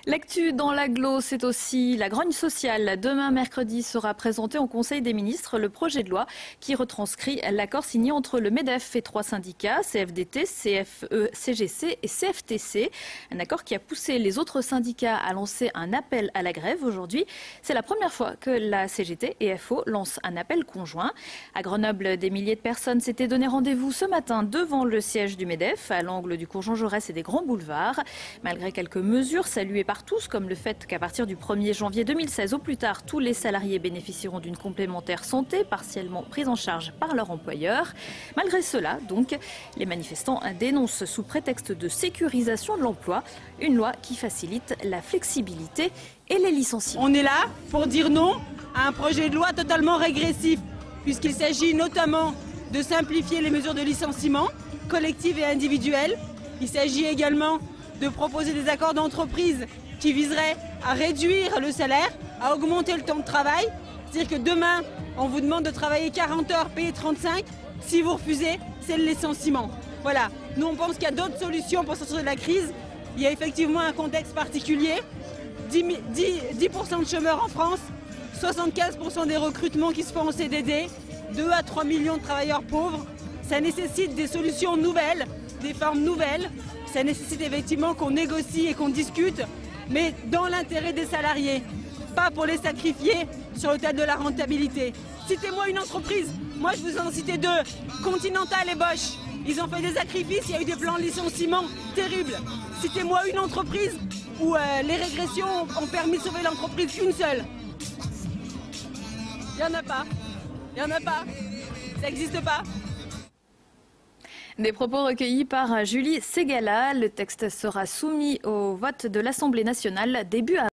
L'actu dans l'agglo, c'est aussi la grogne sociale. Demain, mercredi, sera présenté au Conseil des ministres le projet de loi qui retranscrit l'accord signé entre le MEDEF et 3 syndicats, CFDT, CFE, CGC et CFTC. Un accord qui a poussé les autres syndicats à lancer un appel à la grève aujourd'hui. C'est la première fois que la CGT et FO lancent un appel conjoint. À Grenoble, des milliers de personnes s'étaient donné rendez-vous ce matin devant le siège du MEDEF, à l'angle du cours Jean Jaurès et des grands boulevards. Malgré quelques mesures saluées par tous, comme le fait qu'à partir du 1er janvier 2016 au plus tard, tous les salariés bénéficieront d'une complémentaire santé partiellement prise en charge par leur employeur. Malgré cela, donc, les manifestants dénoncent sous prétexte de sécurisation de l'emploi une loi qui facilite la flexibilité et les licenciements. On est là pour dire non à un projet de loi totalement régressif, puisqu'il s'agit notamment de simplifier les mesures de licenciement collectives et individuelles. Il s'agit également de proposer des accords d'entreprise qui viseraient à réduire le salaire, à augmenter le temps de travail. C'est-à-dire que demain, on vous demande de travailler 40 heures, payer 35. Si vous refusez, c'est le licenciement. Voilà. Nous, on pense qu'il y a d'autres solutions pour sortir de la crise. Il y a effectivement un contexte particulier. 10% de chômeurs en France, 75% des recrutements qui se font en CDD, 2 à 3 millions de travailleurs pauvres. Ça nécessite des solutions nouvelles, des formes nouvelles. Ça nécessite effectivement qu'on négocie et qu'on discute, mais dans l'intérêt des salariés, pas pour les sacrifier sur l'autel de la rentabilité. Citez-moi une entreprise, moi je vous en cite deux, Continental et Bosch. Ils ont fait des sacrifices, il y a eu des plans de licenciement terribles. Citez-moi une entreprise où les régressions ont permis de sauver l'entreprise, une seule. Il n'y en a pas. Il n'y en a pas. Ça n'existe pas. Des propos recueillis par Julie Ségala. Le texte sera soumis au vote de l'Assemblée nationale début avril.